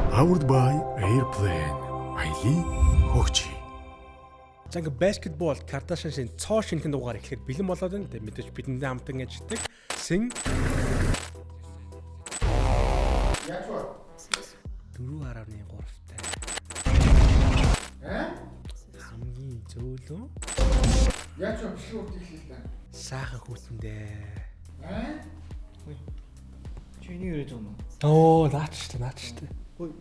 Powered by Airplane. Аяли хөгжи. За ингээ баскетбол Kardashian-ийн цоо шинхэн дугаар эхлэхэд бэлэн болоод байна. Тэгээ мэдээж бидэндээ хамтан ажилладаг Сэн 4.3-тай. Хамгийн зөөлөө. Яаж бичлэг үлдээхлээ. Саахан хүүтэндээ. Ой. Чи энийг яриад байгаа юм уу? Оо, наачтай. Ой.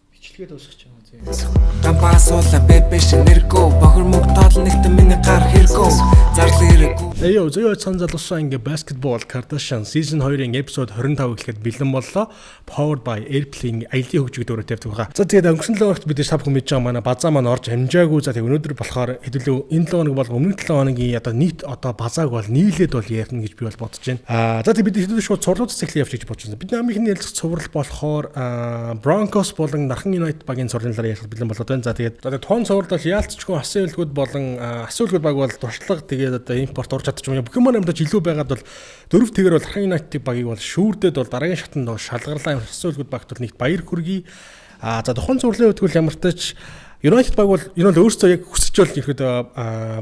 Бичлэгээ дуусгах юм зэ. Гампасуула бэбэш нэргөө бохор мөг тоол нэгтэн миний гар хэрэгөө зарлаг хэрэггүй. Эё зөё цан залуусаа ингээ баскетбол Kardashian season 2-ын episode 25 эхлэхэд бэлэн боллоо. Powered by Airplane аялийн хөгжиг дөрөв тавьдаг байгаа. За тэгээд өнгөрсөн 7 хоногт бид сав хүн мэдж байгаа манай базаа маань орж амжаагүй. За тэгээд өнөөдөр болохоор хэдүүлээ энэ 7 хоног бол өмнөх 7 хоногийн одоо нийт одоо базааг бол нийлээд бол ярина гэж би бол бодож байна. За тэгээд бид хэдүүлээ шууд цувралуудаас эхлэе явж гэж бодож байна. Бид намын хэлний ярилцах цуврал болохоор Broncos болон Нархан United багийн цувралаар ярих бэлэн болоод байна. За тэгээд тухайн цуврал бол яалтчгүй асуулгууд болон асуулгууд баг бол туршлага тэгээд одоо импорт орж чадчих юм. Бүх юм амдаж илүү байгаад бол дөрөв тэгэр бол Нархан United багийг бол шүүрдээд бол дараагийн шатанд бол шалгарлаа асуулгууд багт бол нэгт баяр хүргэе. За тухайн цувралын хувьд бол ямар ч тач United баг бол энэ бол өөрсдөө яг хүсэж бол ихэд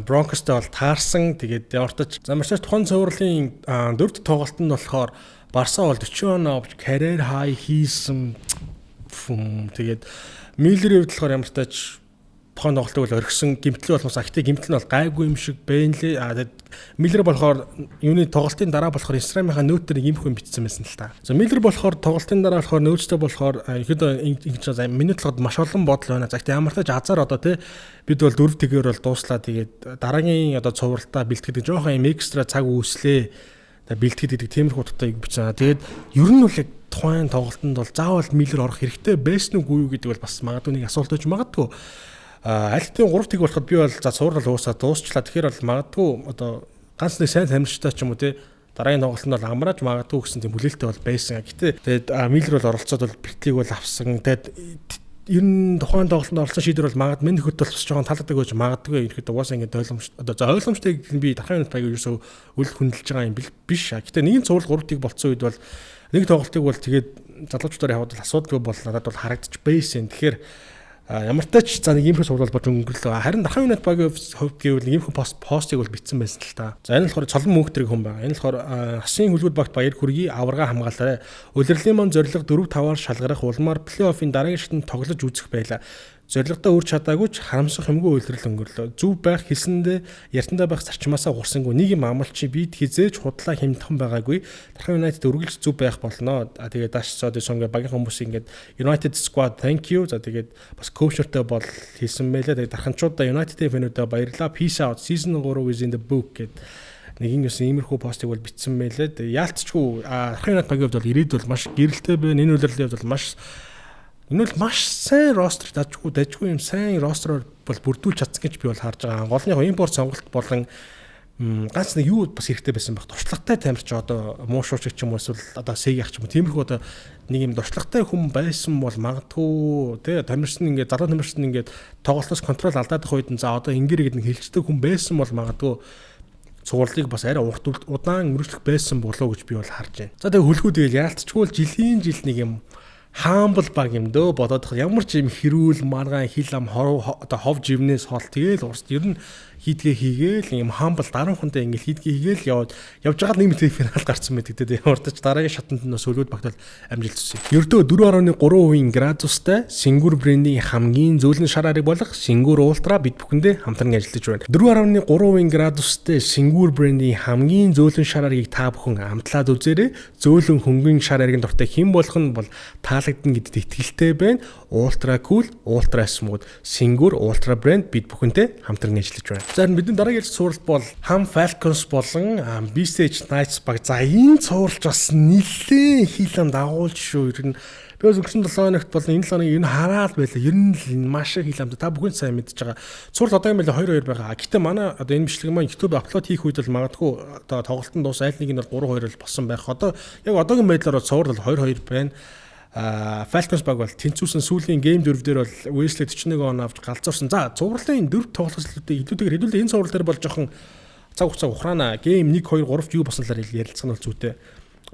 Broncos-тай бол таарсан. Тэгээд ямар ч тач замарчаас тухайн цувралын дөрөвд тоглолтод нь болохоор Барса бол 40 оноо авч career high хийсэн. Тэгээд Миллерийн хувьд болохоор ямар ч тач тухайн тоглолтыг бол орхисон, гэмтэл болмоос ахтай гэмтэл нь бол гайгүй юм шиг бэнлээ. Тэгээд Миллер болохоор юуны тоглолтын дараа болохоор Инстаграмынхаа нөтөрийг юм хүн бичсэн байсан л та. За Миллер болохоор тоглолтын дараа болохоор нөөцтэй болохоор ихэд ингэж минут толгойд маш олон бодол байна. За гэхдээ ямар ч тач азар одоо тий бид бол дөрөв тэгээр бол дууслаа. Тэгээд дараагийн одоо цувралтаа бэлтгэдэг жоохон юм экстра цаг үүслээ. Бэлтгэдэг гэдэг тиймэрхүү утгатай бичсэн. Тэгээд ер нь бол яг тухайн тоглолтод бол заавал Миллер орох хэрэгтэй байсан уу юу гэдэг бол бас магадгүй нэг асуулт байж магадгүй. Альтын 3 тэг болоход би бол за цуврал уусаа дуусчлаа. Тэгэхээр бол магадгүй одоо ганц нэг сайн тамирчтай ч юм уу те дараагийн тоглолтод бол амрааж магадгүй гэсэн тийм хүлээлттэй бол байсан. Гэтэ тэгээд Миллер бол оролцоод бол бэлтгийг бол авсан. Тэгээд ер нь тухайн тоглолтод оролцсон шийдвэр бол магадгүй миний хөт бол жоохон талаадаг байж магадгүй. Ихэд угаасаа ингэ ойлгомжтой. Одоо за ойлгомжтой би дахин нэг баяг ерөөсөө үл хүндэлж байгаа юм биш. Гэтэ нэгэн цуврал 3 тэг болцсон үед бол нэг тоглолтыг бол тэгээд залуучуудаар яваад асуудалгүй бол надад бол харагдчих байсан. Тэгэхээр ямар ч тач за нэг юм их цуврал болж өнгөрлөө. Харин Нархан United багийн хувьд гэвэл нэг юм постыг бол бичсэн байсан л та. За энэ болохоор цолон мөнхтрийг хүн байгаа. Энэ болохоор Асын хөлбөмбөг багт баяр хүргэе, аварга хамгаалаарай. Улирлын мон зорилго 4-5-аар шалгарах улмаар плей-оффын дараагийн шатанд тоглож үзэх байлаа. Зорилгодоо үрж чадаагүй ч харамсах юмгүй үйлрэл өнгөрлөө. Зүв байх хэлсэндээ яртандаа байх зарчмаасаа гурсангүй нэг юм амлчи бид хизээж худлаа хэмтхэн байгаагүй. Нархан United өргөлж зүв байх болно. Тэгээд дааш цоод сонгээ багийн хүмүүс ингээд United squad thank you. За тэгээд бас коучертэй бол хэлсэн мэлээ. Тэгээд дарханчуудаа United-ийн фэнүүдээ баярлалаа. Peace out. Season 3 is in the book гэд нэг юмсэн иймэрхүү постыг бол бичсэн мэлээ. Тэгээд яалтчгүй Нархан United багийн хувьд бол ирээд бол маш гэрэлтэй байна. Энэ үйлрлийн хувьд бол энэ бол маш сайн ростер дажгүй юм сайн ростероор бол бүрдүүлж чадсан гэж би бол харж байгаа. Голны импорт сонголт болон ганц нэг юу бас хэрэгтэй байсан байх. Туршлагатай тамирч одоо муу шуурч ч юм уу эсвэл одоо сэг ах ч юм уу тиймэрхүү одоо нэг юм туршлагатай хүн байсан бол магадгүй тий тамирч нь ингээд залуу тамирч нь ингээд тоглолтоос контрол алдаадах үед нь за одоо ингэрэг гэдэг хэлцдэг хүн байсан бол магадгүй цувралыг бас арай удаан өргөжлөх байсан болоо гэж би бол харж байна. За тэгээ хөлгүүд тэгэл яалтчгүй жилийн жил нэг юм хаамбл баг юм дөө бодоод ямар ч юм хэрүүл маргаан хил ам одоо хов живнээс хол тэгэл урс ер нь хийдгээ хийгээл юм хаамбл даруухантай ингээл хийдгээ хийгээл явж байгаа нэг мэт финал гарцсан байдаг те урдч дараагийн шатанд нь сөлгүүд багтал амжилт үзсэн. Ердөө 4.3% градустай Сингур брендийн хамгийн зөөлөн шар ариг болох Сингур Ультра бид бүхэндээ хамтран ажиллаж байна. 4.3% градустай Сингур брендийн хамгийн зөөлөн шар аригийг та бүхэн амтлаад үзээрэй. Зөөлөн хөнгөн шар аригийн дуртай хэн болох нь бол таалагдана гэдэгт итгэлтэй байна. Ультра кул, ультра смууд Сингур Ультра брэнд бид бүхэнтэй хамтран ажиллаж байна. За бидний дараагийн цувралт бол Ham Falcons болон Beastage Knights баг. За энэ цувралч бас нэлээд хийлэн дагуулж шүү. Ер нь би өнгөрсөн 7 хоногт болон энэ 7 хоног энэ хараад байлаа. Ер нь маш их хийлэмд та бүхэн сайн мэдж байгаа. Цуврал одоо юм байла 2-2 байгаа. Гэтэ манай одоо энэ бичлэг маань YouTube апплод хийх үед бол магадгүй одоо тоглолтын дуус аль нэг нь 3-2 болсон байх. Одоо яг одоогийн байдлаар цуврал 2-2 байна. Falcons баг бол тэнцүүсэн сүүлийн гейм 4 дээр бол Wesley 41 он авч галзуурсан. За цувралын 4 тоглолтуудыг илүүтэйгээр хэдүүлээ энэ цуврал дээр бол жоохон цаг хугацаа ухраана. Гейм 1 2 3 юу басналаар ярилцах нь бол зүйтэй.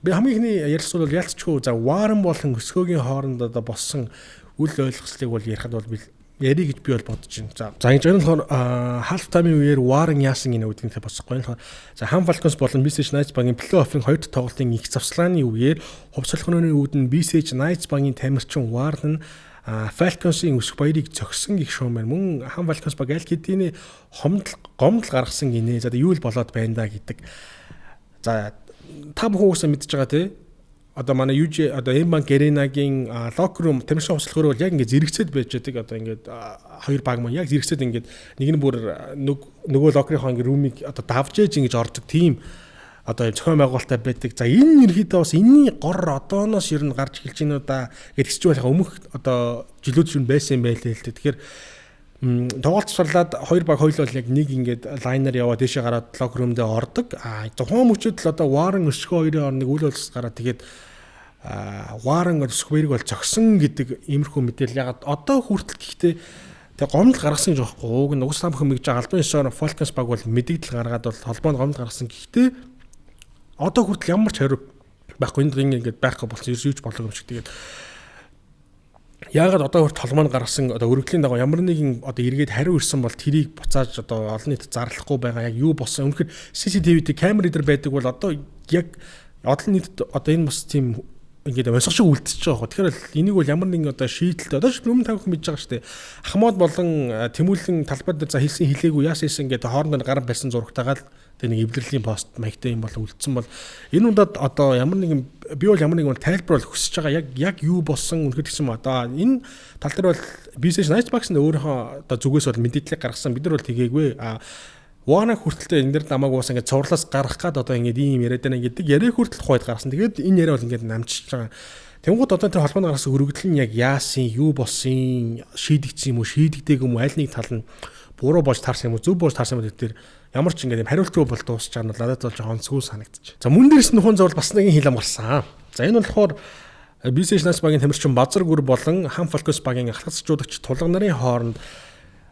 Би хамгийн ихний ярилцсан бол ялцчгүй за Warren болон өсгөөгийн хооронд одоо болсон үл ойлголцлыг бол ярихад бол би яри гэж би бол бодож байна. За ингэж болохоор half time-ийн үеэр Warren яасан гинэ үүднийхээ босхгүй болохоор за Ham Falcons болон BCH Knights багийн плей-оффын хоёр дахь тоглолтын их завсгалааны үеэр хувьсгалахны үүдэн BCH Knights багийн тамирчин Warren Falcons-ийн өсөх баярыг зогсон гэх шуумаар мөн Ham Falcons баг аль хэдийн гомдол гаргасан гинэ. За юу л болоод байна да гэдэг. За та бүхэн уусаа мэдж байгаа тий. Одоо манай UJ одоо M-Bank Arena-гийн locker room тамирчин хувьсгалахөр бол яг ингэ зэрэгцээд байж байгаа. Одоо ингээд хоёр баг маань яг зэрэгцээд ингээд нэг нь бүр нөгөө locker-ийнхоо ингэ room-ыг одоо давж ээж ингэж ордог тийм одоо зохион байгуулалттай байдаг. За энэ ерөөдөө бас энэний гор одооноос ер нь гарч эхэлж байна уу да гэдгийгч байх өмнөх одоо жилүүд шин байсан юм байлээ л дээ. Тэгэхээр тоглолт сурлаад хоёр баг хоёул бол яг нэг ингээд лайнер яваад дэшээ гараад locker room дээр ордог. Тухайн мөчөд л одоо Warren өсгөө хоёрын орныг үйл боловсрол гараад тэгээд Warren өсгөө хоёрыг бол зогсон гэдэг иймэрхүү мэдээлэл ягаад одоо хүртэл гэхдээ тэг гомдол гаргасан гэж байхгүй. Уг нь уус самхан мэгж байгаа албан ёсоор Falcons баг бол мэдээлэл гаргаад бол холбоонд гомдол гаргасан. Гэхдээ одоо хүртэл ямар ч хариу байхгүй. Энд ингээд байхгүй болсон юуч болов юм шиг тэгээд яагаад одоо хүртэл толгойн гаргасан одоо өргөдлийн дагуу ямар нэгэн одоо эргээд хариу ирсэн бол тэрийг буцааж одоо олон нийтэд зарлахгүй байгаа яг юу болсон өнөхөр CCTV-тэй камер дээр байдаг бол одоо яг олон нийтэд одоо энэ бас тийм ингээд онцгой шиг үлдчихэж байгаа. Тэгэхээр энийг бол ямар нэгэн одоо шийдэлтэй одоо өмнө тавих мэдж байгаа шүү дээ. Ахмад болон Тэмүүлэн талбай дээр за хэлсэн хэлээгүй яасан ингээд хоорондоо гарan барьсан зурагтайгаа л тэг нэг эвлэрлийн пост маягтай юм бол үлдсэн бол энэ удаад одоо ямар нэгэн би бол ямар нэгэн тайлбар бол хүсэж байгаа яг юу болсон үнэхээр гэсэн юм одоо энэ тал дээр бол BCH Knights багсны өөрийнхөө одоо зүгээс бол мэдээлэл гаргасан бид нар бол тэгээгүй Warren хүртэлтэй энэ дэр намайг уус ингээд цувралаас гарах гад одоо ингээд ийм яриад байна гэдэг яриа хүртэл хойд гаргасан. Тэгээд энэ яриа бол ингээд намжиж байгаа. Тэнгууд одоо тэр холбоонд гаргасан өргөдөл нь яг яасан, юу болсон, шийдэгдсэн юм уу, шийдэгдээг юм уу, аль нэг тал нь буруу болж таарсан юм уу, зөв болж таарсан юм уу гэдэг ямар ч ингээд хариултгүй бол дуусч байгаа нь надад бол жоохон онцгүй санагдчих. За мөн дээрс нөхөн зовл бас нэгэн хил амгарсан. За энэ болохоор BCH Knights багийн тамирчин Базар гүр болон Ham Falcons багийн ахлагчдуулагч тулга нарын хооронд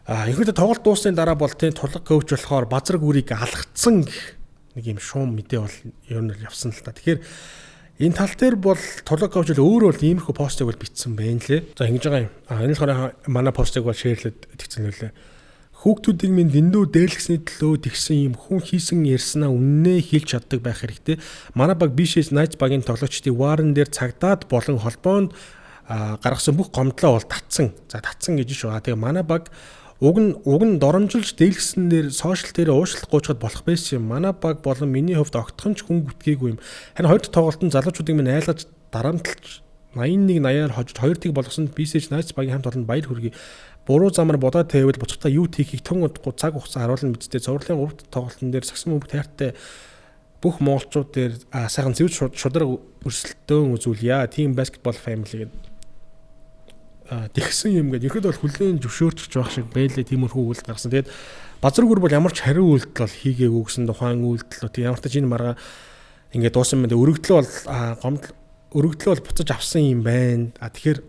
ерөнхийдөө тоглолт дуусны дараа бол тийм тулга коуч болохоор Базар гүрийг алгацсан гэх нэг юм шуум мэдээ бол ер нь явсан л та. Тэгэхээр энэ тал дээр бол тулга коуч л өөрөө бол иймэрхүү постыг бол бичсэн байна лээ. За ингэж байгаа юм. Энэ болохоор манай постыг бол шеэрлээд тэгсэн үлээ. Хүүхдүүдийг минь дэндүү дээрлэхсний төлөө тэгсэн юм хүн хийсэн ярьснаа үннээ хэлж чаддаг байх хэрэгтэй. Манай баг BCH Knights багийн тоглогчдыг Warren дээр цагдаад болон холбоонд гаргасан бүх гомдлоо бол татсан. За татсан гэж шүү. Тэгээ манай баг уг нь доромжилж дээлгсэн дээр сошиал дээр уушлах гуйчхад болох байсан юм. Манай баг болон миний хувьд огтхонч хүн гүтгээгүй юм. Харин хоёр дахь тоглолтод залуучуудыг минь айлгаж дарамтлж 81-80-аар хожиж хоёр тийг болгосонд BCH Knights багийн хамт олонд баяр хүргэе. Буруу замаар бодоод тавьвал буцахтаа юу хийхийг тун удахгүй цаг хугацаа харуулна бидтэй. Зурлалын 3 дахь тоглолтын дээр сагсан мөнгө тайртай бүх монголчууд дээр сайхан зэвж шударга өрсөлдөөн үзүүлье. Team Basketball Family гэдэг тэгсэн юм гээд ерөөд бол хүлээн зөвшөөрч байх шиг байлээ тиймэрхүү үйлдэл гаргасан. Тэгээд Базар гүр бол ямар ч хариу үйлдэл бол хийгээгүй гэсэн тухайн үйлдэл. Тэгээд ямар ч энэ маргаа ингээд дуусан мэт өргөдлөө бол өргөдлөө бол буцаж авсан юм байна. Тэгэхээр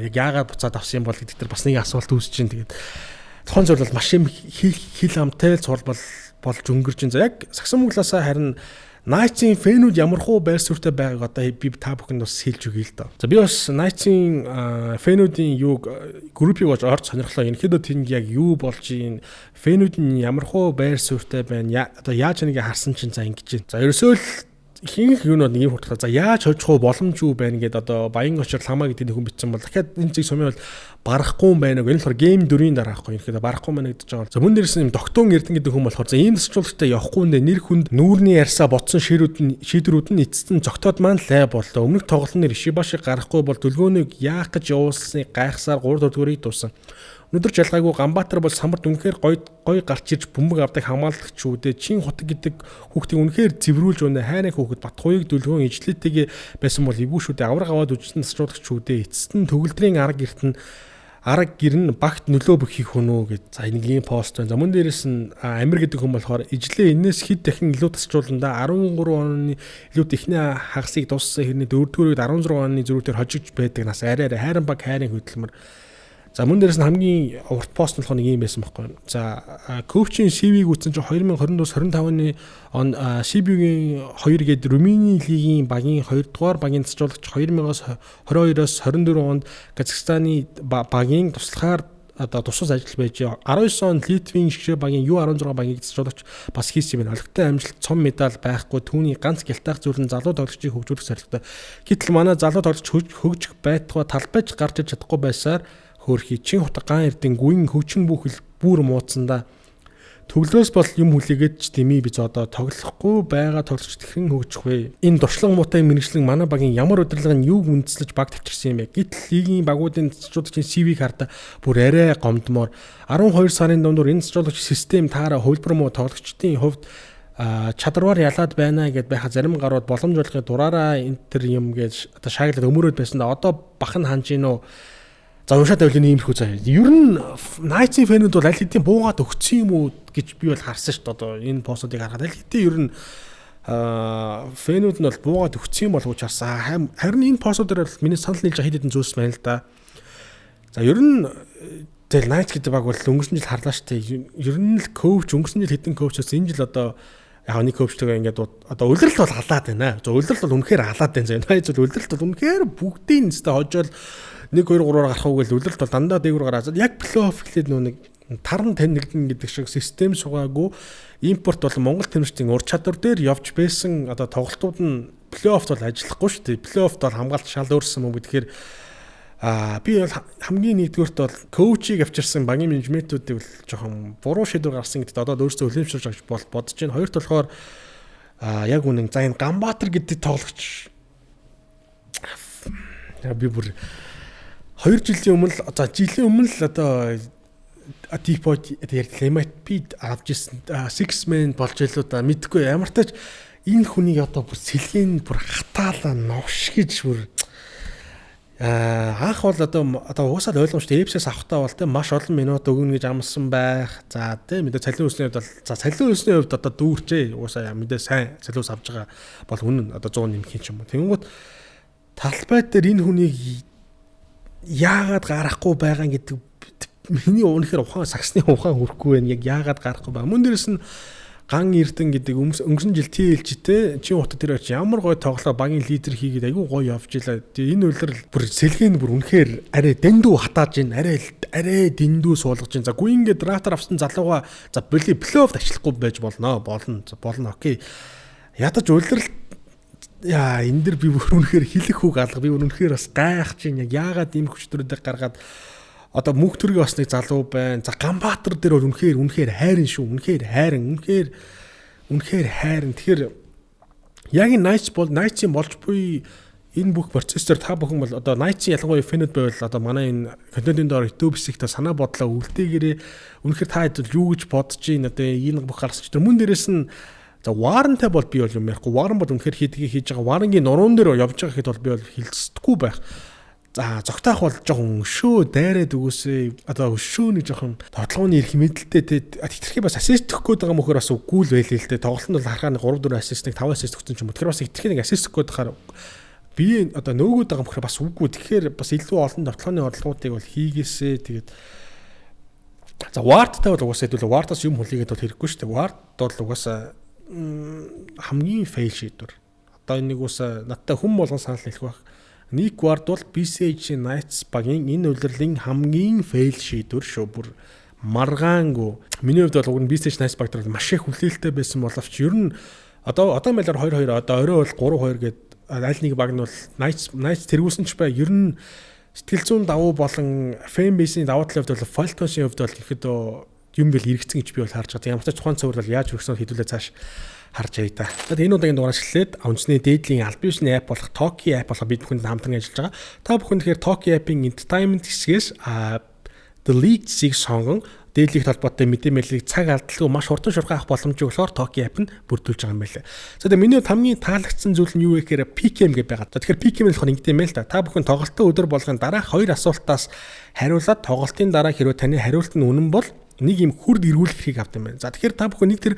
яг яагаад буцаад авсан юм бол гэдэг дээр бас нэг асуулт үүсэж байна. Тэгээд тухайн зүйл бол маш юм хил амтай цул болж өнгөрч. За яг сагсан мөглөөсөө харин Knights-ийн фэнүүд ямархуу байр суурьтай байгааг одоо би та бүхэнд бас хэлж өгье л доо. За би бас Knights-ийн фэнүүдийн юуг группийг болж орж сонирхлоо. Ерөнхийдөө тэнд яг юу болж ийн фэнүүд нь ямархуу байр суурьтай байна. Одоо яаж нэг харсан чинь за ингэж байна. За ерөөсөө л ихэнх юу нэг юм хурдтай. За яаж хожих уу боломжгүй байна гэдээ одоо Баян очор ламаа гэдэг хүн бичсэн бол дахиад энэ зэг сумын бол барахгүй юм байна. Энэ болохоор гейм 4-ийн дараахгүй. Ерөнхийдөө барахгүй байна гэж байгаа. За мөн дээрээс юм доктон эрдэн гэдэг хүн болохоор за ийм төсчүүлэгтээ явахгүй нэ нэр хүнд нүүрний ярьсаа бодсон шийдвэрүүд нь эцэст нь зогтоод маань лай боллоо. Өмнөх тоглолтын Ришибашиг гарахгүй бол төлгөөнийг яах гэж явуулсныг гайхсаар 3 4-ийг дуусан. Өнөөдөр жалгаагүй Ганбаатар бол самбарт үнэхээр гой гарч ирж бөмбөг авдаг хамгаалагчүүдээ чин хотог гэдэг хүүхдийг үнэхээр зэврүүлж өнө хайрын хүүхэд Батхуйг дөлгөөн ижлээтэйгээ байсан бол эвгүй шүү дээ. Авраг аваад үжсэн насруулагчүүдээ эцэст нь төгөлдрийн арга гэрн багт нөлөө бүхий хүнөө гэж за нэг ийм пост байна. За мөн дээрээс нь Амир гэдэг хүн болохоор ижлээ энэс хэд дахин илүү тасчлууланда 13 оны илүү ихний хагасыг дууссан хэрний 4-р үед 16 оны зөрүүтээр хожигдж байдаг нас арай хайрын баг хайрын хөдөлмөр. За мөн дээрээс нь хамгийн урт пост нь болохоор нэг юм байсан байхгүй. За коучийн CV-г үүссэн чинь 2024-25 он CB-гийн 2 гээд Румыни лигийн багийн 2 дугаар багийн цэцжуулагч 2022-оос 24 онд Казахстаны багийн туслахаар одоо тусгас ажил байж 19 он Литвийн шгшээ багийн U16 багийг цэцжуулагч бас хийсэн юм. Олигтой амжилт цом медаль байхгүй түүний ганц гялтаах зүйл нь залуу тоглогчийг хөгжүүлэх зорилготой. Гэтэл манай залуу тоглогч хөгжих байтугай талбайж гарч иж чадахгүй байсаар хөөрхий чин хутга ган эрдэн гүн хөвчин бүхэл бүр муудсандаа төглөөс бол юм хүлээгээд ч дэмий biz одоо тоглохгүй байгаа тоглогч хэрхэн хөгжих вэ? Энэ дуршлаг муутай мэрэгчлэн манай багийн ямар удирдлагын юуг үндэслэж баг тавьчихсан юм бэ? Гэтэл лигийн багуудын цэцжуулагчийн CV-г хардаа бүр арай гомдмоор 12 сарын дундуур энэ цэцжуулагч систем таараа хувилбар муу тоглогчдын хувьд чадвараар ялаад байна гэд байха зарим гарууд боломж олохын дураараа энэ төр юм гэж одоо шааглаад өмөрөөд байсандаа одоо бах нь ханж гинөө. За уншаад байвал иймэрхүү заяа. Ер нь Knights-ийн фэнүүд бол аль хэдийн буугаад өгсөн юм уу гэж би бол харсан шүү дээ. Одоо энэ постуудыг харахад аль хэдийн ер нь фэнүүд нь бол буугаад өгсөн юм болов уу харсан. Харин энэ постуудаар бол миний санал нийлж хэд хэдэн зүйлс байна л да. За ер нь тэгэл Knights гэдэг баг бол өнгөрсөн жил харлаа шүү дээ. Ер нь л коуч өнгөрсөн жил хэдэн коучос энэ жил одоо яг нэг коучтойгоо ингээд одоо улиралт бол халаад байна. За улиралт бол үнэхээр халаад байна. Knights бол улиралт бол үнэхээр бүгдийн нэстэ хожоол 1 2 3-аар гарах үгээл үлрэлт бол дандаа дээгүүр гараад яг плей-офф гэхлээр нэг таран танигдана гэдэг шиг систем сугаагүй импорт бол Монгол тэмцэгчдийн ур чадвар дээр явж байсан одоо тоглолтууд нь плей-оффт бол ажиллахгүй шүү дээ. Плей-оффт бол хамгаалт шал өөрсөн юм тэгэхээр би бол хамгийн нэгдүгээрт бол коучийг авчирсан багийн менежментүүдийг бол жоохон буруу шийдвэр гаргасан гэдэгт одоо өөрсдөө хүлэмжшүүлж бодож байна. Хоёрт болохоор яг үнэн за энэ Ганбаатар гэдэг тоглогч би бүр 2 жилийн өмнө одоо жилийн өмнө л одоо Default Lemite авч ирсэн 6 man болж илүү да мэдгүй ямар тач энэ хүнийг одоо бүр сэлгийн бүр хатаалаа новш гэж бүр анх бол одоо уусаад ойлгомжтой эпсээс авахтаа бол тэ маш олон минут өгнө гэж амласан байх. За тэ мэдээ цалин усны хувьд бол за цалин усны хувьд одоо дүүрчээ уусаа мэдээ сайн цалин ус авж байгаа бол үнэн одоо 100 нэмэх юм. Тэнгүүт талбай дээр энэ хүнийг яагаад гарахгүй байгаа гэдэг миний үнэхээр ухаан сагсны ухаан хүрхгүй байна. Яг яагаад гарахгүй байгаа. Мөн дээрээс нь ган эрдэн гэдэг өнгөрсөн жил TLG-тэй чин утга дээр очиж ямар гоё тоглоо багийн лидер хийгээд айгүй гоё явж илаа. Тэгээ энэ үйлрэл бүр сэлгийн бүр үнэхээр арай дэндүү хатааж гин арай дэндүү суулгаж гин. За гүйнгээ драфтаар авсан залууга за плей-офф тачлахгүй байж болно окей. Ядаж үйлрэл яа энэ дэр би бүр үнэхээр хэлэх үг алга би үнэхээр бас гайх чинь яг яагаад ийм хүчтрүүдийг гаргаад одоо мөнх төргийн бас нэг залуу байна. За Ганбаатар дээр бол үнэхээр хайрын шүү. Үнэхээр хайрын. Тэгэхээр яг энэ Knights-ийн болж буй энэ бүх процессор та бүхэн бол одоо Knights-ийн ялангуяа фэнүүд байвал одоо манай энэ контентын доор YouTube хэсэгтээ санаа бодлоо үлдээгээрээ үнэхээр та хэд юу гэж бодож байна одоо энэ бүх гарч тэр мөн дээрээс нь за Warren-тай бол би бол юм ярихгүй. Warren бол үнэхээр хийж байгаа. Warren-гийн нуруунд дээр явж байгаа хэд бол би бол хэлцдэггүй байх. За зогтаах бол жоохон өшөө дайраад үгүйсээ одоо өшөөний жоохон тоглооны ирэх мэдлэлтэй хэтэрхий бас ассист өгөх гээд байгаа мөхөр бас үгүй л байлээ л дээ. Тоглолтод бол харахаа 3-4 ассист нэг 5 ассист өгсөн ч юм уу. Тэгэхээр бас хэтэрхий нэг ассист өгөх гээд хахаар би одоо нөгөөд байгаа мөхөр бас үгүй. Тэгэхээр бас илүү олон тоглооны орлогуудыг бол хийгээсээ тэгээд за Ward-тай бол угаасаа хэдүүл Ward-аас юм хүлээгээд бол хэрэггүй шүү дээ. Ward бол угаасаа хамгийн фейл шийдвэр. Одоо энийг уусаа надтай хүм болгон санал хэлэх байх. Nick Ward бол BCH Knights багийн энэ улирлын хамгийн фейл шийдвэр шүү. Бүр маргаангүй. Миний хувьд бол уг нь BCH Knights баг дээр маш их хүлээлттэй байсан боловч ер нь одоо мэлэр 2-2 одоо орой бол 3-2 гээд аль нэг баг нь бол Knights тэргүүлсэн ч бай. Ер нь сэтгэл зүйн давуу болон fan base-ийн давуу талын хувьд бол Falcons-ийн хувьд бол ихэд юм бэл эргэцэн гэж би бол харж байгаа. Ямар ч тухайн цуврал яаж хөрснөө хэдүүлээ цааш харж яа да. Тэгээд энэ удаагийн дугаар ашиглаад онцны дээдлийн албан аpp болох Toki app болох бид бүхэнд хамтран ажиллаж байгаа. Та бүхэн тэгэхээр Toki app-ийн entertainment хэсгээс The League 6 сонгон дээдлийг холбоотой мэдээллийг цаг алдалгүй маш хурдан шурхах боломжийг болохоор Toki app нь бүрдүүлж байгаа юм байна. За тэгээд миний хамгийн таалагдсан зүйл нь юу вэ гэхээр PKM гэж байгаа. За тэгэхээр PKM болохоор ингэдэм байл та. Та бүхэн тоглолтын өдөр болгон дараах 2 асуултаас хариулаад тоглолтын дараа хэрвээ таны хариулт нь үнэн бол нэг юм хурд эргүүлэх хэрэг авт юм байна. За тэгэхээр та бүхэн нэг тэр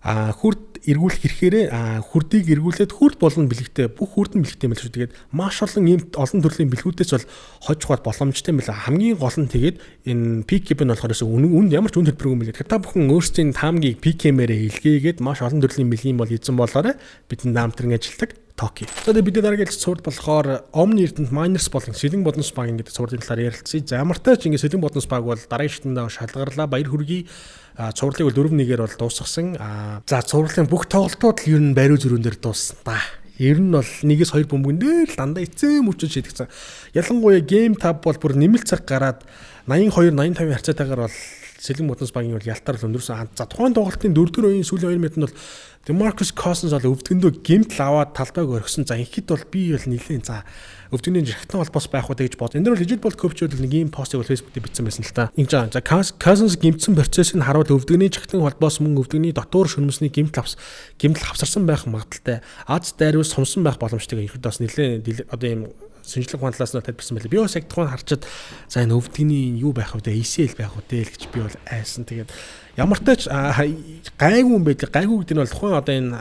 Хүрд эргүүлэх хэрэгээрээ хүрдийг эргүүлээд хүрд болон бэлэгтэй бүх хүрдэн бэлэгтэй мэл шүү. Тэгээд маш олон ийм олон төрлийн бэлгүүдээс бол хож ухаад боломжтой юм байна. Хамгийн гол нь тэгээд энэ PKB нь болохоор үн ямар ч үн төлбөргүй юм билээ. Тэгэхээр та бүхэн өөрсдийн таамгийг PKM-ээр илгээгээд маш олон төрлийн бэлгийн бол эзэн болоорой. Бидний наамтран ажилтдаг Токи. За тэгээд бидний дараагийн сурд болохоор Omni Эрдэнэт Miners болон Сэлэн Боднос багийн гэдэг сурдын талаар ярилцъя. За ямартай ч ингэ Сэлэн Боднос баг бол дараагийн шатндаа шалгарлаа. Баяр хүргэе. Цувралыг бол 4-1-ээр бол дуусгасан. За цувралын бүх тоглолтууд л ер нь бариу зөрүүн дээр дууссан та. Ер нь бол 1-2 бөмбөгөн дээр л дандаа эцээ мөчөд шийдэгцэн. Ялангуяа Game Tab бол бүр нэмэлт цаг гараад 82-85 харьцаатайгаар бол Сэлэн Боднос багийн бол ялтаар л өндөрсөн. За тухайн тоглолтын 4-р үеийн сүүлийн 2 минутанд бол Demarcus Cousins бол өвдгөндөө гэмтэл аваад талбайг орхисон. За ихэд бол би бол нилээн за өвдгөний жигтэн холбоос байх уу гэж бод. Энэ дээр бол Legit Bolt Coach-ууд нэг ийм постыг бол Facebook дээр бичсэн байсан л та. Ингэж за Cousins гэмтсэн процессыг харуул өвдгөний жигтэн холбоос мөн өвдгөний дотор шүнмэсний гэмтэл хавсарсан байх магадaltaй. Аз дайрвал сумсан байх боломжтой гэх бас нилээн одоо ийм шинжлэх ухааны талаас нь тайлбарсан байлээ. Би бас яг тухайн харчаад за энэ өвдгөний юу байх вэ? ACL байх үү гэж би бол айсан. Тэгээд ямартай ч гайгүй юм байдаг. Гайгүй гэдэг нь бол тухайн одоо энэ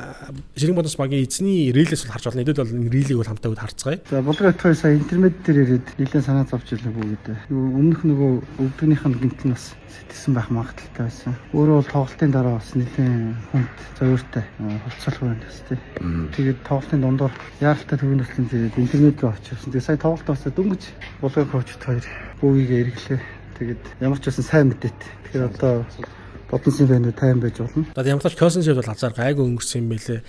Сэлэн Боднос багийн эзний релээс бол харж байна. Эдээд бол энэ релийг бол хамтаа харцгаая. За болгоо тохиол сая интернет дээр ирээд нэлээд санаа зовж ирлээ бүү гэдэг. Өмнөх нөгөө өвдгөнийх нь гэмтэл бас сэтгсэн байх магадaltaй байсан. Өөрөө бол тоглолтын дараа бас нэлээд хүнд зовёртой хувцсалх байна гэсэн тийм. Тэгээд тоглолтын дундуур яаралтай төвийн төслийн зэрэг интернет рүү очивсан. Тэгээд сая тоглолт бас дөнгөж болгоо коучд хоёр бүүгээ эргэлээ. Тэгээд ямар ч байсан сайн мэдээт. Тэгэхээр одоо Бодносын байна уу тайван байж болно. За ямар ч Cousins бол азар гайгүй өнгөрсөн юм байлээ.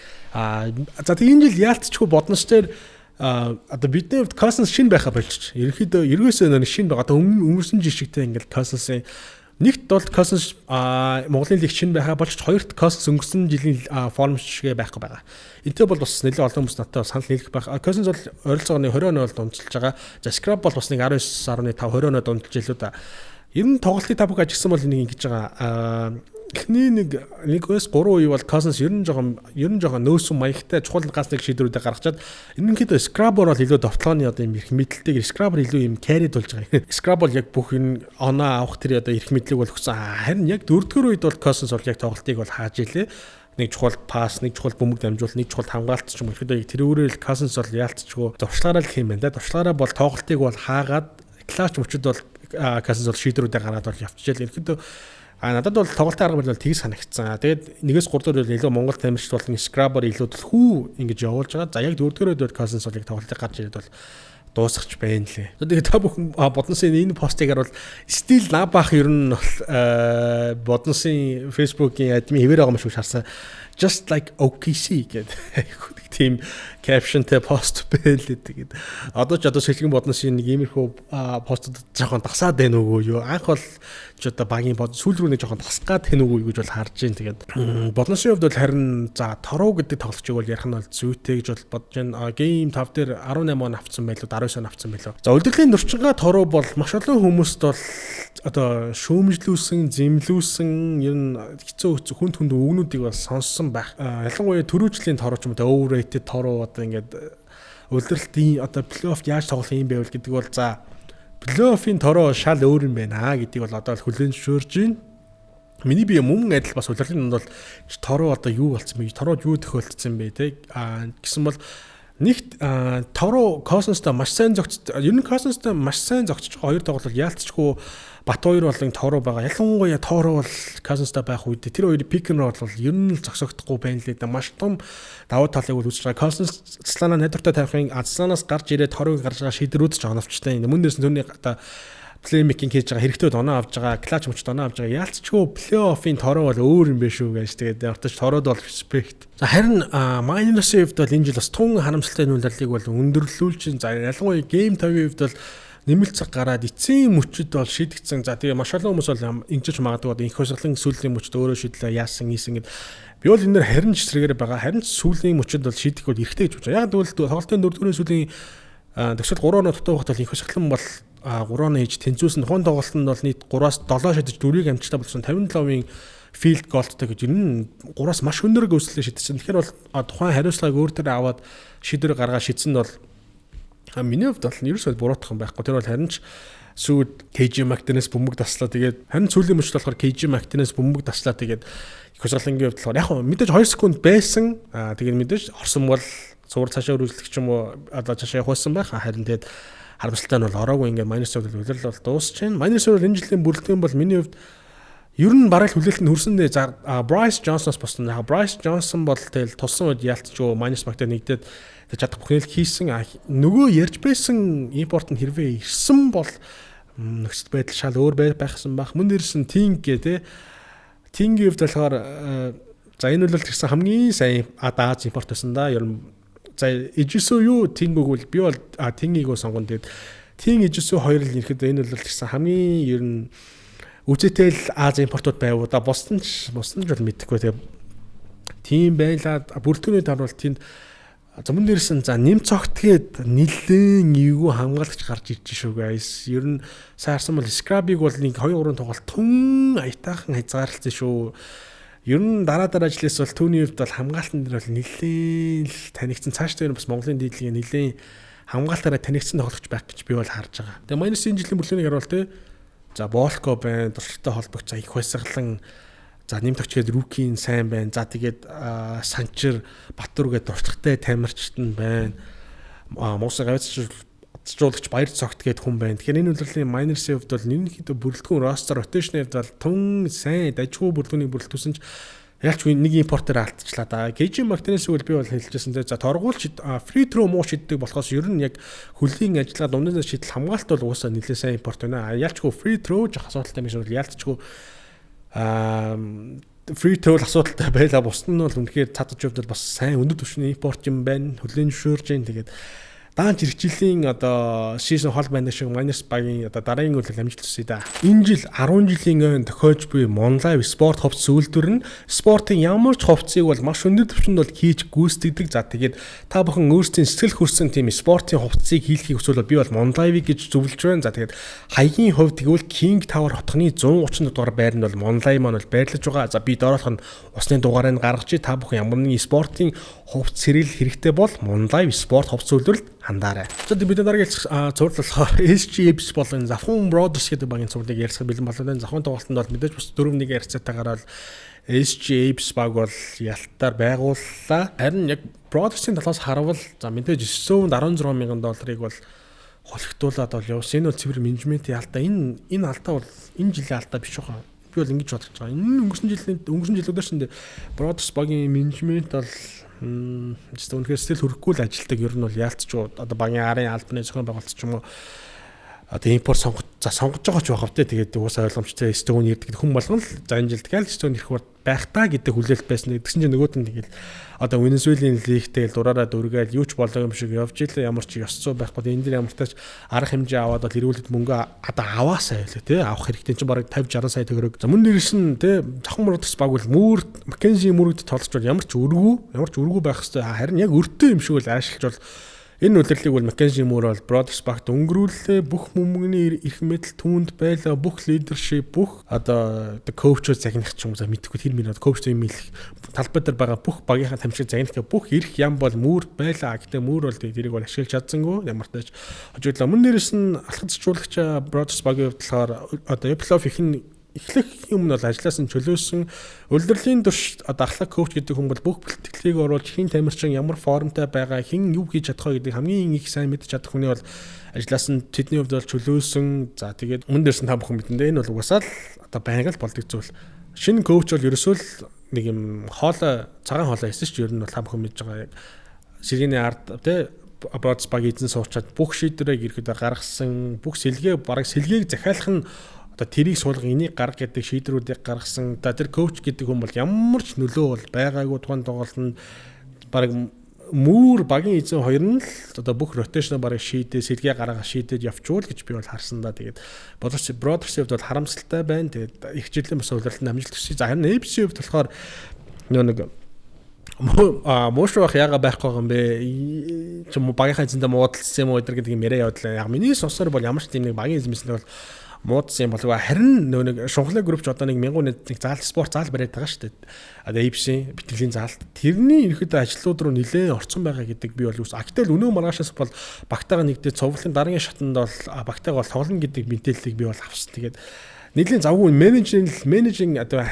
За тэг энэ жил яалтчгүй Боднос дээр одоо бидний хувьд Cousins шин байха болчих. Ерөнхийдөө эргөөсөө нэг шин байгаа. Одоо өнгөрсөн жил шигтэй ингээл Cousins нэгт бол Cousins Монголын лиг шин байха болчих. Хоёрт Cousins өнгөрсөн жилийн форм шигэ байхгүй байгаа. Энтэй бол бас нэлээд олон хүмүүс надад санал нийлэх байх. Cousins бол ойролцоогоо 20 оноо дундчилж байгаа. За Scrap бол бас нэг 19.5 20 оноо дундчилж илүү да. Ер нь тоглолтын табуг ажигсан бол нэг ингэж байгаа. Эхний нэгээс 3 үе бол Cousins ер нь жоохон нөөсөн маягтай чухал ганц нэг шийдвэрүүдээ гаргачаад ерөнхийдөө Scrabble бол илүү довтлооны одоо юм эрх мэдэлтэйгээр Scrabble илүү юм carry болж байгаа. Scrabble яг бүх энэ оноо авах тэр одоо эрх мэдлэг бол өгсөн. Харин яг 4-р үед бол Cousins бол яг тоглолтыг бол хааж илээ. Нэг чухал пас, нэг чухал бөмбөг дамжуул, нэг чухал хамгаалт ч юм уу. Ихэд тэр өөрөөр Cousins бол яалтчгүй зуршлаараа л хэм байна да. Зуршлаараа бол тоглолтыг бол хаагаад клач мөчөд бол Cousins бол шийдвэрүүдээ гаргаад бол явчихжээ. Ерөнхийдөө надад бол тоглолтын арга барил бол тгийж санагдсан. Тэгээд 1-3 дөрөв илүү Монгол тамирчид болон Scrabble илүү төлхүү ингэж явуулж байгаа. За яг 4-р үед Cousins бол яг тоглолтыг гарч ирээд бол дуусгах байна лээ. Тэгээд та бүхэн Бодносын энэ постыг харуул стил набах ер нь бол Бодносын Facebook-ийн админ хэвээр байгаа юм шиг харсан. Just like OKC гэдэг тийм captionтэй пост байлээ. Тэгээд одоо Сэлэн Бодносын нэг иймэрхүү постод жоохон дасаад байна уу юу? Анх бол ч одоо багийн сүүл рүү нэг жоохон тасгаад тань уу гэж бол харж байна. Тэгээд Бодносын хувьд бол харин за Тороо гэдэг тоглолчийг бол ярих нь бол зүйтэй гэж бол бодож байна. Game 5 дээр 18 он авцсан байлуу, 19 он авцсан байлуу. За удирдлагын нурчингаа Тороо бол маш олон хүмүүст бол одоо шүүмжлүүлсэн, зэмлүүлсэн ер нь хэцүү хүнд үгнүүдийг бол сонссон байх. Ялангуяа түрүүжлийн Тороо ч юм уу overrated Тороо одоо ингээд удирдалтын одоо плей-офф яаж тоглох юм бэ гэдэг бол за плей-оффын Тороо шал өөр юм байна гэдгийг бол одоо хүлээн зөвшөөрж байна. Миний бие мөн адил бас удирдлагын донд бол Тороо одоо юу болцсон бэ? Тороод юу тохиолдсон бэ те гэсэн бол нэгт Тороо Cousins-тай маш сайн зогц. Ер нь Cousins-тай маш сайн зогцож байгаа хоёр тоглолт яалтчгүй Батбаяр болон Тороо байгаа. Ялангуяа Тороо бол Cousins-тай байх үед тэр хоёрын pick and roll бол ер нь л зогсогдохгүй байна л да. Маш том давуу талыг бол үзэж байгаа. Cousins Аслана найдвартай тавихын Асланаас гарч ирээд Торог гарч байгаа шийдвэрүүд ч оновчтой. Мөн дээрс нь түүний одоо плеймейкинг хийж байгаа хэрэгтэй оноо авж байгаа, клач мөчд оноо авж байгаа. Яалтчгүй плей-оффын Тороо бол өөр юм биш үү гэж тэгээд ортож Тороод бол респект. За харин Miners-ийн хувьд бол энэ жил бас тун харамсалтай нүүлрэлийг бол өндөрлүүлж, за ялангуяа Game 5-ийн хувьд бол нэмэлт цаг гараад эцсийн мөчөд бол шийдэгцэн. За тэгээ маш олон хүмүүс бол ингэж магадгүй их хөсгөлэн сүүлийн мөчөд өөрөө шийдлээ яасан гэд. Би бол энэ нэр харин ч зэрэгээр байгаа. Харин ч сүүлийн мөчөд бол шийдэх бол эрхтэй гэж бодож. Яг тэгвэл тоглолтын 4-р сүүлийн төгсөл 3 оноо дутуу багт бол их хөсгөлэн бол 3 оноо хийж тэнцүүлсэн. Тухайн тоглолтод бол нийт 3-аас 7 шидэж 4-ийг амжилттай болсон 57%-ийн field goal-тай гэж ер нь 3-аас маш өндөр гүйцэлээр шидсэн. Тэгэхээр бол тухайн хариуцлагыг өөр төрөөр аваад шийдвэр гаргаад шийдсэн нь бол миний хувьд бол ерөөсөө буруутах юм байхгүй. Тэр бол харин ч Сүүд KG Martinez бөмбөг таслаа. Тэгээд харин сүүлийн мөчд болохоор KG Martinez бөмбөг таслаа. Тэгээд их хосголонгийн хувьд болохоор яг мэдээж 2 секунд байсан. Тэгээд мэдээж орсон бол цуур цаашаа үргэлжлэх ч юм уу одоо цаашаа явахсан байх. Харин тэгээд харамсалтай нь бол ороогүй ингээд Minnesota үлрэл бол дуусч байна. Minnesota энэ жилийн бүрэлдэхүүн бол миний хувьд ер нь бараг л хүлээлтэнд хүрсэндээ Bryce Johnson-оос боссон. Bryce Johnson бол тэгэл тулсан үед яалтчгүй Minus Mark-тай нэгдээд чадах бүхнэл хийсэн. Нөгөө ярьж байсан импорт нь хэрвээ ирсэн бол нөхцөл байдал шал өөр байхсан байх. Мөн дээрсэн Ting гэ Ting-ийн хувьд болохоор за энэ бол тэрсэн хамгийн сайн Аз импорт байсан да. Ер нь за Ижисүү юу Ting-г бол би бол Ting-ийг сонгоно. Тэгээд Ting Ижисүү хоёр л ирэхэд энэ бол тэрсэн хамгийн ер нь үжитэл Аз импортууд байвуу да босдон ч бол мэдэхгүй. Тэгээ тийм байлаа бүртгэний даруул тэнд зам дээрсэн за нэм цогтгээд нилээн эвгүй хамгаалагч гарч ирж шүү guys. Ер нь саарсан бол Scrub-ыг бол нэг 2-3 тоглолт тун аятаахан хязгаарлалцсан шүү. Ер нь дараа жилээс бол түүний хувьд бол хамгаалтан дээр бол нилээн танигдсан цаашдаа бас Монголын дийлгээ нилээн хамгаалтаараа танигдсан тоглогч байх гэж би бол харж байгаа. Тэгээ Minus энэ жилийн бүлэгийг харуул те. За Болко байна, туршлагатай холбогч за их баясгалан за нэмт очгээд рукийн сайн байна. За тэгээд Санчир Батүр гэдэг туршлагатай тамирчт нь байна. Муусаа гавьцжуулагч Баяр цогт гэдэг хүн байна. Тэгэхээр энэ үйлрлийн Miners-ийн хувьд бол ерөнхийдөө бүрэлдэхүүн roster rotation-ийн хувьд бол тун сайн дажгүй бүрэлдэхүүнийг бүрэлдэхүүсэн ч ялч нэг импортер алдчихлаа да. KG Martinez үл би бол хэлжсэн. За торгуулч free throw муу шиддэг болохоос ер нь яг хөлийн ажиллагаа дундаас шийдэл хамгаалт бол уусаа нэлээд сайн импорт байна. Ялчгүй free throw жах асуудалтай юм шиг бол ялцчгүй free throw асуудалтай байлаа. Бусд нь бол үнэхээр цадаж хувьд бас сайн өндөр түвшний импорт юм байна. Хөлийн зөвшөөрж जैन тэгээд даанч иргэжлийн одоо season хол байна шиг Minus багийн одоо дараагийн үйл амжилт төсөй да. Энэ жил 10 жилийн өн тохиож буй Monlive спорт хувцас үйлдвэр нь спортын ямар ч хувцсыг бол маш өндөр түвшинд бол хийж гүйцэтгэдэг. За тэгээд та бүхэн өөрсдийн сэтгэл хүрсэн тийм спортын хувцсыг хийлгэхийг хүсвэл би бол Monlive гэж зөвлөж байна. За тэгээд хаягийн хувьд тэгвэл King Tower хотхны 130 дугаар байр нь бол Monlive маань бол байрлаж байгаа. За би дооролох нь усны дугаарыг гаргаж та бүхэн ямар нэгэн спортын хувцс хэрэгэл хэрэгтэй бол Monlive спорт хувцас үйлдвэрлэлд хандаарай. За бид дараагийн зурлалахаар SGAPS болон Завхан Brothers гэдэг багийн зурлыг ярилцах бэлэн болоод Завхан тоглолтод бол мэдээж бас 4-1 ярилцаатайгаар бол SGAPS баг бол ялтаар байгууллаа. Харин яг Brothers-ийн талаас харвал за мэдээж $916 мянган бол холигдуулаад бол явсан. Энэ бол цэвэр менежментийн алдаа. Энэ алдаа бол энэ жилийн алдаа биш байгаа. Би бол ингэж бодож байгаа. Энэ өнгөрсөн жилүүдээр шинэ Brothers багийн менежмент бол үнэхээр сэтгэл хөрөхгүй л ажилтдаг. Ер нь бол яалтчгүй одоо багийн арын албаны зохион байгуулалт ч юм уу одоо импорт сонгож байгаа ч байх вэ. Тэгээд уусаа ойлгомжтой Stone ирдэг хүн болгон л за энэ жилд гал Stone ирэх байх та гэдэг хүлээлт байсан. Тэгсэн чинь нөгөөд нь тэгэл одоо Венесуелийн лигтэй дураараа дөргээл юу ч болоо юм шиг явж илээ. Ямар ч ёс зүй байхгүй. Энэ дэр ямар тач арга хэмжээ аваад бол эрүүлэд мөнгө одоо аваасаа байлаа тий. Авах хэрэгтэй чинь бараг 50-60 сая төгрөг. За мөн дээрс нь тий Завхан Brothers баг бол мөр Mackenzie мөрөд толгоч бол ямар ч өргөө байх хэвээр харин яг өртөө юм шиг бол аашилж бол энэ үйлрэлийг бол Mackenzie Moore бол Brothers багт өнгөрүүлээ. Бүх мөнгөний эрх мэдэл түүнд байлаа. Бүх лидершип, бүх одоо коучуд загнах ч юм уу мэдхгүй тэр минь коучтой юм их талбай дээр байгаа бүх багийнхаа тамшиг загнах бүх эрх ям бол Moore байлаа. Гэтэ Moore бол тэрийг бол ашиглаж чадсангүй. Ямар ч тач хожуудлаа. Мөн дээрээс нь алхад зочуулагч Brothers багийн хувьд болохоор одоо плей-офф эхлэх юм бол ажлаас нь чөлөөсөн улирлын турш одоо ахлах коуч гэдэг хүн бол бүх бэлтгэлийг оруулж хин тамирчин ямар формтой байгаа хин юу хийж чадах вэ гэдэг хамгийн их сайн мэдж чадах хүний бол ажлаас нь тэдний хувьд бол чөлөөсөн. За тэгээд мөн дээрсэн та бүхэн мэднэ. Энэ бол угсаал одоо байнга л болдог зүйл. Шинэ коуч бол ерөөсөө л нэг юм цагаан хоолой хийсэн ч ер нь бол та бүхэн мэдж байгаа яг сэргээний ард тий Brothers баг эзэн суучаад бүх шийдвэрийг ирэхэд гаргасан бүх сэлгээг захиалах нь одоо тэрийг суулгах энийг гарга гэдэг шийдвэрүүдийг гаргасан. Тэр коуч гэдэг хүн бол ямар ч нөлөө бол байгаагүй тухайн тоглолтод баг Moore багийн эзэн хоёр нь л одоо бүх ротейшн барыг шийдээ сэлгээ гаргаж шийдээд явчуул гэж би бол харсан да. Тэгээд Brothers-ийн хувьд бол харамсалтай байна. Тэгээд их жилийн бас улирлын амжилт төсөй. За харин ABC-ийн хувьд болохоор нэг Мошрох яга байхгүй юм бэ? Чим багийнхаа эзэндээ муудалсан юм уу гэдэг юм яриа явуулаа. Яг миний сонсоор бол ямар ч тийм нэг багийн эзэмсэн бол муудсан юм болов. Харин нэг шунхлаа групп ч одоо нэг 1000 нэг заалт спорт заал бариад байгаа шүү дээ. Одоо AFC битгэлийн заалт. Тэрний ерөөдөө ажлууд руу нэлээд орцсон байгаа гэдэг би бол үс. Гэтэл өнөө маргаашаас бол багтаага нэгдээ цовлын дараагийн шатанд бол багтаага бол тоглоно гэдэг мэдээллийг би бол авсан. Тэгээд нэлийн завгүй менежинг одоо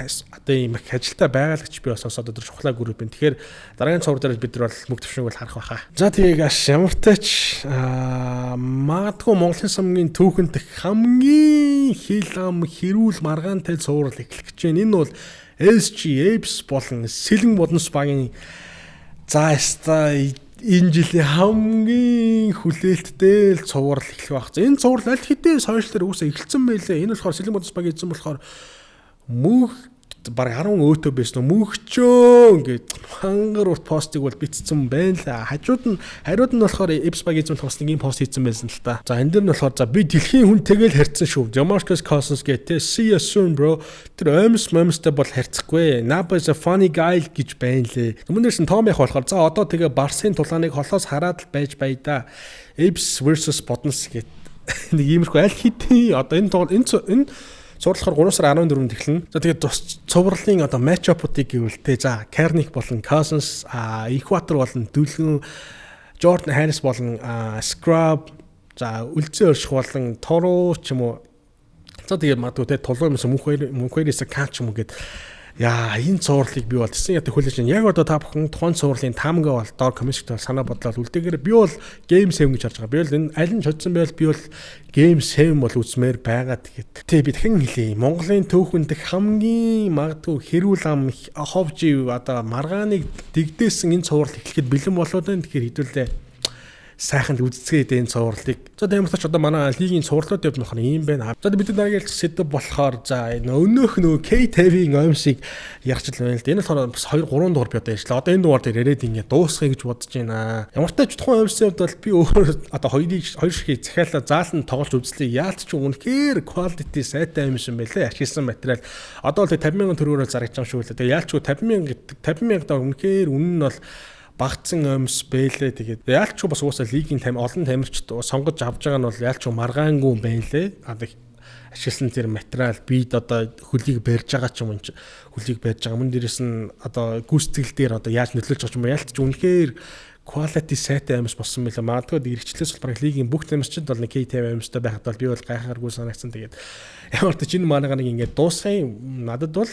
юм их ажилтаа байгаалагч би бас сонсоод өдөр шухлаа группийн. Тэгэхээр дараагийн цовр дээр бид нар бол мөнгө төвшнийг бол харах байхаа. За тэгээд ямар тач магадгүй Монголын сумгийн түүхэнд хамгийн хил ам хэрүүл маргаантай цоврал эхлэх гэж байна. Энэ бол SG Apes болон Сэлэн Боднос багийн энэ жилийн хамгийн хүлээлттэй цуврал эхлэх байх. Энэ цуврал аль хэдийн сошиал дээр үгүйсээ эхэлсэн байлээ. Энэ болохоор Сэлэн Боднос баг эзэн болохоор мөнх баг 10 өөтөө байсан уу мөнхчөө ингээд хангар урт постыг бол бичсэн байна л. Хариуд нь болохоор Apes баг эзэн бас нэг юм пост хийсэн байсан л та. За энэ дэр нь болохоор за би дэлхийн хүнтэйгээ л харьцсан шүү. Jamarcus Cousins гэдэг see you soon bro. Тэр момстой бол харьцахгүй. Napa is a funny guy гэж байна лээ. Өмнөөс нь Том яг болохоор за одоо тэгээ Барсын тулааныг холоос хараад л байж бая да. Apes versus Bodnos гэдэг нэг иймэрхүү аль хэдийн одоо энэ цуурлахаар 3 сар 14-нд эхэлнэ. За тэгээд цувралын одоо матч-апуудыг гэвэл за Карник болон Cousins, Equator болон Дүлгэн, Jordan Harris болон Scrub, за үлзэн өрших болон Toru ч юм уу. За тэгээд магадгүй тулгуй юмс мөнхээрээс кач юм уу гэд яа энэ цуурлыг би бол тесэн ята хүлээж байна. Яг одоо та бүхэн тухайн цуурлын таамгаа бол доор комиссд санаа бодлоод үлдээгээр би бол гейм сэв гэж харж байгаа. Би бол энэ аль нь чодсон байвал би бол гейм сэв бол үзмээр байгаа тэгээд. Тэ би дахин хэлье. Монголын түүхэнд хамгийн магадгүй хэрүүл ам ховжив одоо маргааныг дэгдээсэн энэ цуурал эхлэхэд бэлэн болоод байна. Тэгэхээр хэдүүлээ сайхан үзцгээд энэ цувралыг. За тийм учраас одоо манай лигийн цувралууд явж байгаа юм байна. За бид дараагийн сэдв болохоор за өнөөх нөгөө K-Taving оймсыг ярих л байна л да. Энэ болохоор бас 2 3 дугаар би одоо ярьчлаа. Одоо энэ дугаар дээр яриад ингэ дуусгая гэж бодож байна. Ямар ч тач тухайн оймсын хувьд бол би өөр одоо хоёр ширхий захиалаа заалан тоглож үзлээ. Яалт ч үнэхээр quality сайтай юм шиг байлээ. Ашигласан материал. Одоо л 50,000 төгрөгөөр зарж байгаа шүү лээ. Тэгээ яалт ч 50,000 даа үнэхээр үнэн нь бол багцсан өмс бэлээ. Тэгээд яалч ч бас уусаа лигийн олон тамирчид сонгож авч байгаа нь бол яалч маргаангүй байна лээ. Ашигласан тэр материал бид одоо хөлийг барьж байгаа ч юм уу хөлийг барьж байгаа. Мөн дээрээс нь одоо гүйцэтгэл дээр одоо яаж нөлөөлж байгаа ч юм уу яалч ч үнэхээр quality сайтай амьс болсон мэлээ. Магадгүй иргэжлээс бол баг лигийн бүх тамирчид бол нэг K-Taving амьстай байхад бол би бол гайхааргүй санагдсан. Тэгээд ямар ч чинь манайгаа нэг ингэ дуусгая надад бол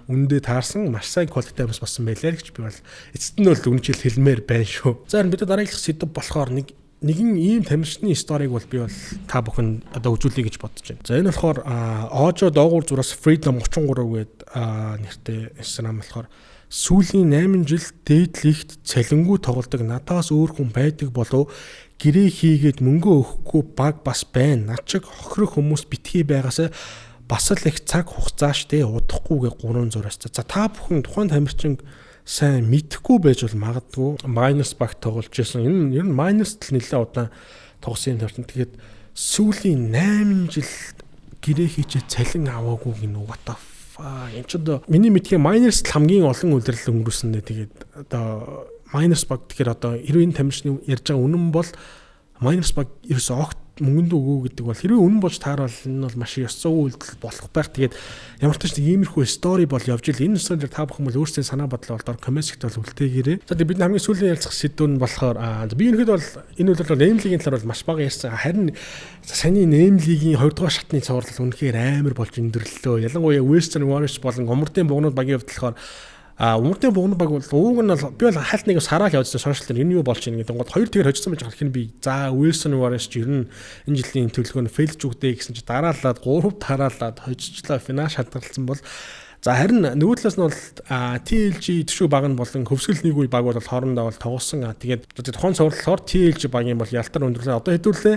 үндэ таарсан маш сайн quality амьс болсон байлаа гэж би бол эцэст нь бол үнэхээр хэлмээр байна шүү. За бид дараагийн сэдв болохоор нэгэн ийм тамирчны сториг бол би бол та бүхэн одоо үзүүлье гэж бодож байна. За энэ болохоор Ожо доогуур зураас Freedom 33 гээд нэртэй Instagram болохоор сүүлийн 8 жил дээд лигт цалингүй тоглодог надаас өөр хүн байдаг болов гэрээ хийгээд мөнгө өгөхгүй баг бас байна. Над чиг хохирох хүмүүс битгий байгаасаа бас л их цаг хугацааштэй удахгүйгээ 3 зураас. За та бүхэн тухайн тамирчин сайн мэдхгүй байж бол магадгүй minus баг тоглож байсан. Энэ ер нь minus л нэлээд удаан тоглосон юм төртөн. Тэгээд сүүлийн 8 жил гэрээ хийчээ цалин аваагүй гинэ what the энэ ч одоо миний мэдхийн minus хамгийн олон үйлрэл өнгөрүүлсэн нэ. Тэгээд одоо minus баг тэгэхээр одоо 90 тамирчны ярьж байгаа үнэн бол minus баг ерөөсөө огт мөнгөнд өгөө гэдэг бол хэрвээ үнэн болж таарвал энэ бол маш ёс зүйн үйлдэл болох байх. Тэгээд ямар ч тийм иймэрхүү стори бол явж ил энэ стори дээр та бүхэн бол өөрсдийн санаа бодлоо болдоор комментт бол үлдээгээрэй. За бид хамгийн сүүлийн ярилцах сэдв нь болохоор би ерөнхийдөө бол энэ үйлдэл нэм лигийн талаар бол маш бага ярьсан. Харин саний нэм лигийн 2 дугаар шатны цуврал үнэхээр амар болж өндөрлөлөө. Ялангуяа Western Warriors болон Умардын бугнууд багийн хувьд болохоор Умардын бугнууд баг бол ууг нь бол би бол хальт нэг сараал явуулсан сошиал дээр энэ юу болж байна гэдэг. Хоёр тэгэр хожсон байж байгаа хэрэг би за Western Warriors ч ер нь энэ жилийн төлөвлөгөө нь фейлж үгдээ гэсэн чи дараалаад 3 тараалаад хожижлаа финал шалгарлсан бол за харин нөгөө талаас нь бол TLG төшөө баг нь болон хөвсгөл нэг үе баг бол хоорондоо бол тоглосон. Тэгээд тухайн цувралаар TLG багийн бол ялтар өндөрлөө. Одоо хэдүүлээ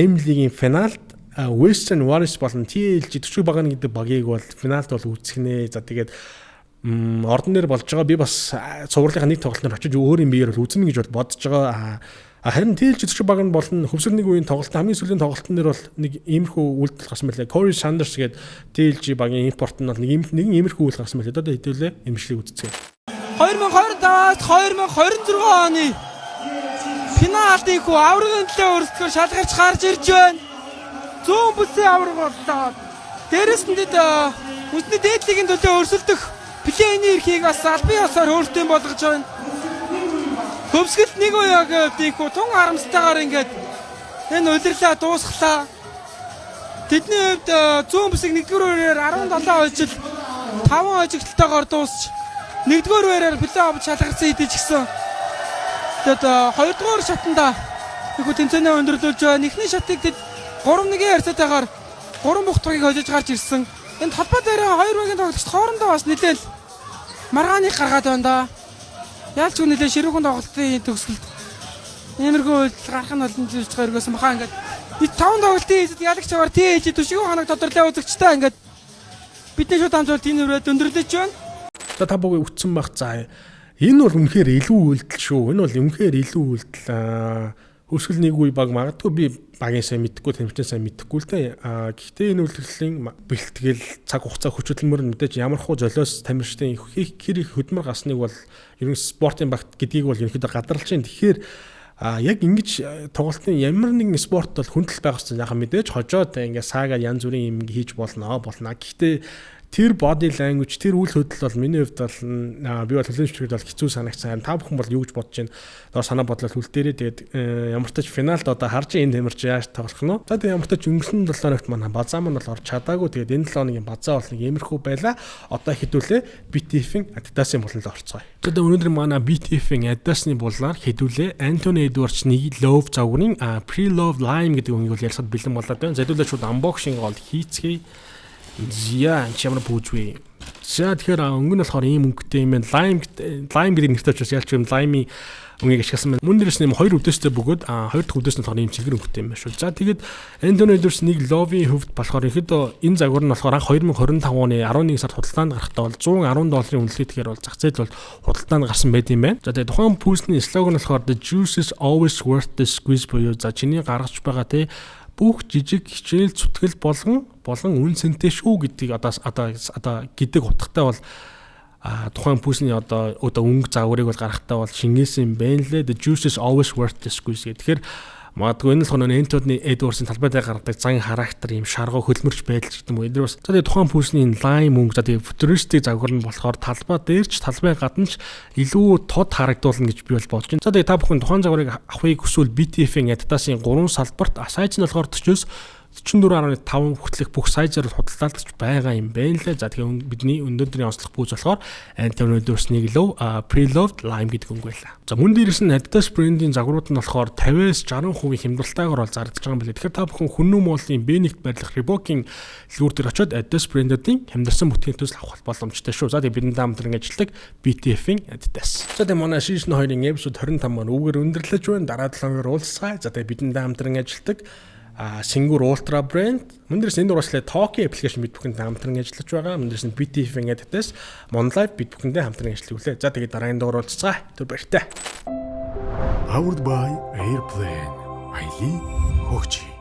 M лигийн финалд Western Warriors болон TLG төшөө баг нь гэдэг багийг бол финалд бол үүсгэнэ. За тэгээд ордон дээр болж байгаа би бас цувралынхаа нэг тоглолтоор очиж өөр юм биеэр бол үзнэ гэж бодож байгаа. Харин TLG төшөө баг нь болон хөвсгөл нэг үеийн тоглолт хамгийн сүүлийн тоглолтын дээр бол нэг иймэрхүү үйлдэл гарсан байлаа. Corey Sanders гээд TLG багийн импорт нь бол нэг иймэрхүү үйл гарсан байлаа. Одоо хэдүүлээ эмчлэг үзцгээе. 2025-аас 2026 оны финалд ихүү аврагын төлөө өрсөлдөхөөр шалгарч гарч ирж байна. 100 бүсийн авраг боллоо. Дээрээс нь үндэсний дээдлигийн төлөө өрсөлдөх плейний эрхийг бас албан ёсоор өөртөө болгож байна. Хөвсгөлт нэг уяаг тийхүү тун харамстайгаар ингээд энэ удирлаа дуусглаа. Тэдний хувьд 100 бүсийг 1-р үеэр 17 хожил 5 хожигдтойгоор дуусч 1-р үеэр плей-офф шалгарсан хэдий ч гэсэн тэгэд 2-р шатанда ихүү тэнцэнэ өндөрлүүлж байна. Эхний шатыг тэд 3-1 харьцаатайгаар 3 бүх тугийг хожиж гарч ирсэн. Энэ толгой дээр хоёр багийн тоглогч хоорондоо бас нэлээл маргааныг гаргаад байна да. Яалч үн нэлээ ширүүхэн тоглолтын төгсөлд иймэрхүү үйлдэл гарах нь олон зүйлж байгаа өргөөсөн баха ингээд 5 тоглолтын эзэд ялагч аваар TH төшгөө ханаг тодорлоо үзэгчтэй ингээд бидний шууд хамжуулт энэ үрээд өндөрлөж байна. За та бүгд үтсэн байх. За энэ бол үнэхээр илүү үйлдэл шүү. Энэ бол үнэхээр илүү үйлдэл. Өрсгөл нэг үе баг магадгүй би багийн сайн мэдхгүй тэмцэн сайн мэдхгүй л дээ. Гэхдээ энэ үйлдвэрлэлийн бэлтгэл цаг хугацаа хүч хөдөлмөр нь мэдээж ямар хуу золиос тамирчдын хэр их хөдөлмөр гасныг бол ерөн спортын багт гэдгийг бол ерөнхийдөө гадарлаж байна. Тэгэхээр яг ингэж тоглолтын ямар нэгэн спорт бол хүндэл байх гэсэн яхаа мэдээж хожоод ингээ саагаар янз бүрийн юм хийж болно. Гэхдээ тэр body language, тэр үйл хөдлөл бол миний хувьд бол би бол төлөвлөмжтэй бол хэцүү санагцсан. Та бүхэн бол юу гэж бодож байна? Доор санаа бодлол хүл дээрээ тэгээд ямар ч тач финалд одоо харж энэ тэмэрч яаж тоглох нь вэ? За тэгээд ямар ч тач өнгөрсөн 7 хоногт манай базаа маань бол орж чадаагүй. Тэгээд энэ 7 хоногийн базаа бол нэг иймэрхүү байла. Одоо хэдүүлээ BTF-ийн Adidas-ийн болон л орцгоё. Тэгээд өнөөдөр манай BTF-ийн Adidas-ны боллоор хэдүүлээ Anthony Edwards-ны Love загварын Pre-Love Lime гэдэг үнийг бол ярьсад бэлэн болоод байна. Зөвлөлөө шууд unboxing бол хийцгээе. Зя чамар пүүжвэ. За тэгэхээр өнгө нь болохоор ийм өнгөтэй юм байна. Lime гэдэг нэртэй учраас ялч юм lime-ийн үнгийг ашигласан байна. Мөн дээрээс нэм 2 өдөөстэй бөгөөд 2 дахь өдөөс нь болохоор ийм чихэр өнгөтэй юм байна шүү. За тэгээд Anthony Edwards-ны Love-ийн хөвд болохоор ихэд энэ загвар нь болохоор анх 2025 оны 11 сард худалдаанд гарахдаа бол $110 үнэлгээ тэгэхээр бол зах зээл бол худалдаанд гарсан байт юм байна. За тэгээд тухайн пүүсний слоган болохоор The juice is always worth the squeeze буюу за чиний гаргаж байгаа те бүх жижиг хичээл зүтгэл болгон үн цэнтэй шүү гэдгийг одоо гэдэг утгатай бол тухайн пүүсний одоо өнгө загварыг бол гаргахтаа бол шингээсэн юм байна лээ. The juice is always worth the squeeze гэх. Тэгэхээр магадгүй энэ л хоноо Anthony Edwards-ын талбай дээр гаргадаг зан характер юм шаргуу хөлмөрч байдал ч гэдэг юм уу. Энэ бас за тэгээ тухайн пүүсний lime өнгө за тэгээ futuristic загвар нь болохоор талбай дээрч талбай гадна ч илүү тод харагдуулна гэж би бол бодож байна. За тэгээ та бүхэн тухайн загварыг авахыг хүсвэл BTF-ийн Adidas-ын 3 салбарт сайз нь болохоор 44.5 хүртэлх бүх сайзаар худалдаалж байгаа юм байна лээ. За тэгээ бидний өнөөдрийн онцлог пүүз болохоор Anthony Edwards-ны Love Pre-Loved Lime гэдэг өнгө байлаа. За мөн дээрээс нь Adidas брендийн загварууд нь болохоор 50-60% хямдралтайгаар бол зардж байгаа юм байна. Тэгэхээр та бүхэн хүннүү муулын B1-т байрлах Reebok-ийн дэлгүүр дээр очиод Adidas брендүүдийн хямдарсан бүтээн төсөл авах боломжтой шүү. За тэгээ бидний даамтрын ажилладаг BTF-ийн Adidas. За тэгээ манай season 2-ын episode 25 маань үүгээр өндөрлөж байна. Дараа 7 хоногор уулзцай. За тэгээ бидний даамтрын ажилладаг Singur Ultra брэнд мөн дээрээс энэ дугаарчлаа Toki аппликейшн бид бүхэнд хамтран ажиллаж байгаа. Мөн дээрээс нь BTF-ийн Adidas, Monlife бид бүхэндээ хамтран ажиллаж үлээ. За тэгээд дараагийн дугаар уулзцай. Түр баяртай. Powered by Airplane. Айлын хөгжиж